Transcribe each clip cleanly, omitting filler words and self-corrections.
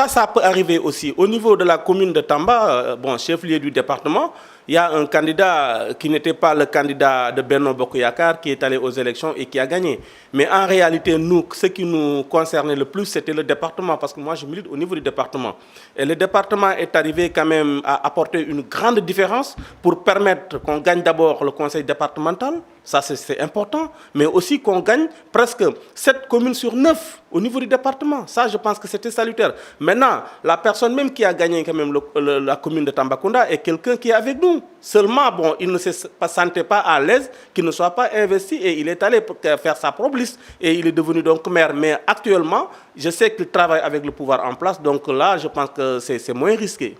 Ça peut arriver aussi. Au niveau de la commune de Tamba, chef-lieu du département, il y a un candidat qui n'était pas le candidat de Benno Bokk-Yakaar qui est allé aux élections et qui a gagné. Mais en réalité, nous, ce qui nous concernait le plus, c'était le département, parce que moi, je milite au niveau du département. Et le département est arrivé quand même à apporter une grande différence pour permettre qu'on gagne d'abord le conseil départemental, ça c'est important, mais aussi qu'on gagne presque 7 communes sur 9 au niveau du département. Ça, je pense que c'était salutaire. Maintenant, la personne même qui a gagné quand même la commune de Tambacounda est quelqu'un qui est avec nous. Seulement, il ne se sentait pas à l'aise, qu'il ne soit pas investi et il est allé faire sa propre liste et il est devenu donc maire. Mais actuellement, je sais qu'il travaille avec le pouvoir en place, donc là, je pense que c'est moins risqué.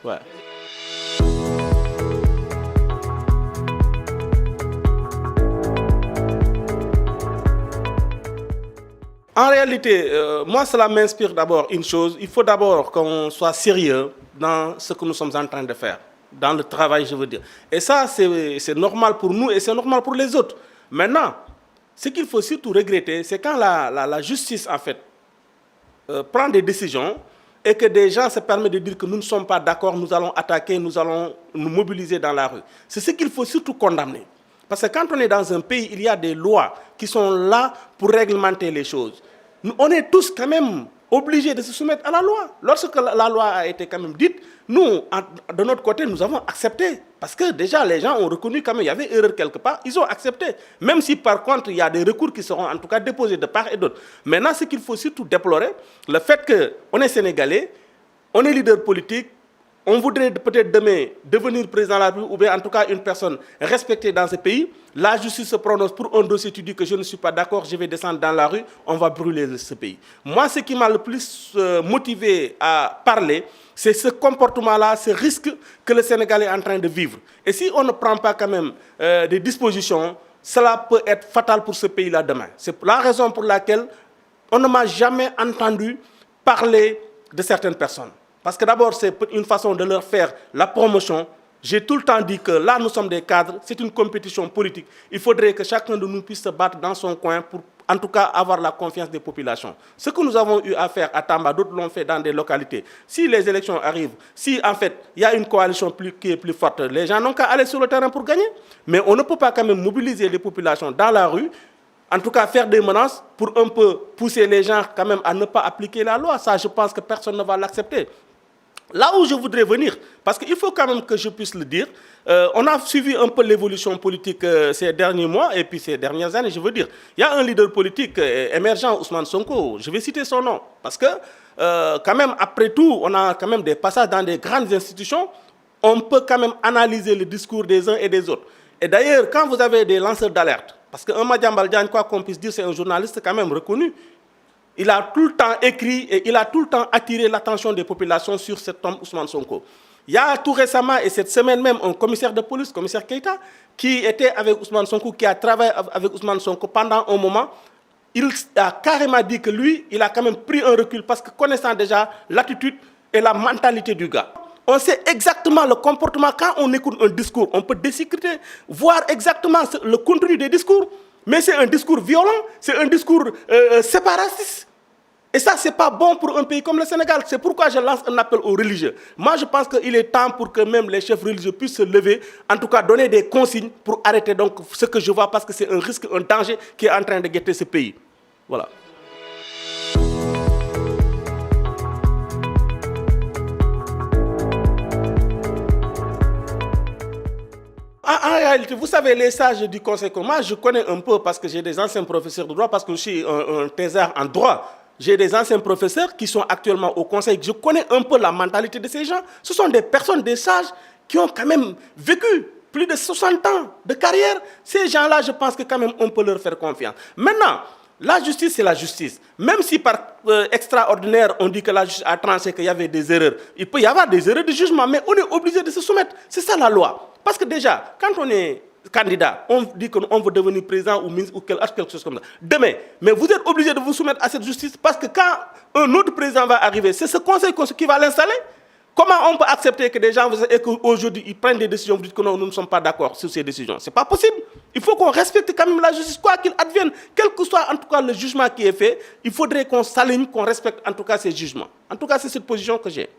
Ouais. En réalité, moi, cela m'inspire d'abord une chose. Il faut d'abord qu'on soit sérieux dans ce que nous sommes en train de faire, dans le travail, je veux dire. Et ça, c'est normal pour nous et c'est normal pour les autres. Maintenant, ce qu'il faut surtout regretter, c'est quand la justice, en fait, prend des décisions et que des gens se permettent de dire que nous ne sommes pas d'accord, nous allons attaquer, nous allons nous mobiliser dans la rue. C'est ce qu'il faut surtout condamner. Parce que quand on est dans un pays, il y a des lois qui sont là pour réglementer les choses. On est tous quand même obligés de se soumettre à la loi. Lorsque la loi a été quand même dite, nous, de notre côté, nous avons accepté. Parce que déjà, les gens ont reconnu quand même qu'il y avait erreur quelque part, ils ont accepté. Même si par contre, il y a des recours qui seront en tout cas déposés de part et d'autre. Maintenant, ce qu'il faut surtout déplorer, le fait qu'on est Sénégalais, on est leader politique, on voudrait peut-être demain devenir président de la République ou bien en tout cas une personne respectée dans ce pays. La justice se prononce pour un dossier, tu dis que je ne suis pas d'accord, je vais descendre dans la rue, on va brûler ce pays. Moi, ce qui m'a le plus motivé à parler, c'est ce comportement-là, ce risque que le Sénégal est en train de vivre. Et si on ne prend pas quand même des dispositions, cela peut être fatal pour ce pays-là demain. C'est la raison pour laquelle on ne m'a jamais entendu parler de certaines personnes. Parce que d'abord, c'est une façon de leur faire la promotion. J'ai tout le temps dit que là, nous sommes des cadres, c'est une compétition politique. Il faudrait que chacun de nous puisse se battre dans son coin pour, en tout cas, avoir la confiance des populations. Ce que nous avons eu à faire à Tamba, d'autres l'ont fait dans des localités. Si les élections arrivent, si en fait, il y a une coalition qui est plus forte, les gens n'ont qu'à aller sur le terrain pour gagner. Mais on ne peut pas quand même mobiliser les populations dans la rue, en tout cas faire des menaces pour un peu pousser les gens quand même à ne pas appliquer la loi. Ça, je pense que personne ne va l'accepter. Là où je voudrais venir, parce qu'il faut quand même que je puisse le dire, on a suivi un peu l'évolution politique ces derniers mois et puis ces dernières années, je veux dire. Il y a un leader politique émergent, Ousmane Sonko, je vais citer son nom, parce que quand même, après tout, on a quand même des passages dans des grandes institutions, on peut quand même analyser le discours des uns et des autres. Et d'ailleurs, quand vous avez des lanceurs d'alerte, parce qu'un Madiambal Diagne, quoi qu'on puisse dire, c'est un journaliste quand même reconnu, il a tout le temps écrit et il a tout le temps attiré l'attention des populations sur cet homme Ousmane Sonko. Il y a tout récemment, et cette semaine même, un commissaire de police, commissaire Keïta, qui était avec Ousmane Sonko, qui a travaillé avec Ousmane Sonko pendant un moment. Il a carrément dit que lui, il a quand même pris un recul parce que connaissant déjà l'attitude et la mentalité du gars. On sait exactement le comportement. Quand on écoute un discours, on peut décrypter, voir exactement le contenu des discours. Mais c'est un discours violent, c'est un discours séparatiste. Et ça, ce n'est pas bon pour un pays comme le Sénégal. C'est pourquoi je lance un appel aux religieux. Moi, je pense qu'il est temps pour que même les chefs religieux puissent se lever, en tout cas donner des consignes pour arrêter donc ce que je vois, parce que c'est un risque, un danger qui est en train de guetter ce pays. Voilà. En réalité, vous savez, les sages du Conseil commun, je connais un peu parce que j'ai des anciens professeurs de droit, parce que je suis un thésard en droit. J'ai des anciens professeurs qui sont actuellement au Conseil. Je connais un peu la mentalité de ces gens. Ce sont des personnes, des sages, qui ont quand même vécu plus de 60 ans de carrière. Ces gens-là, je pense que quand même on peut leur faire confiance. Maintenant, la justice, c'est la justice. Même si par extraordinaire, on dit que la justice a tranché qu'il y avait des erreurs, il peut y avoir des erreurs de jugement, mais on est obligé de se soumettre. C'est ça la loi. Parce que déjà, quand on est candidat, on dit qu'on veut devenir président ou ministre ou quelque chose comme ça. Demain, mais vous êtes obligé de vous soumettre à cette justice parce que quand un autre président va arriver, c'est ce conseil qui va l'installer. Comment on peut accepter que des gens, et qu'aujourd'hui, ils prennent des décisions, vous dites que non, nous ne sommes pas d'accord sur ces décisions? Ce n'est pas possible. Il faut qu'on respecte quand même la justice, quoi qu'il advienne. Quel que soit en tout cas le jugement qui est fait, il faudrait qu'on s'aligne, qu'on respecte en tout cas ces jugements. En tout cas, c'est cette position que j'ai.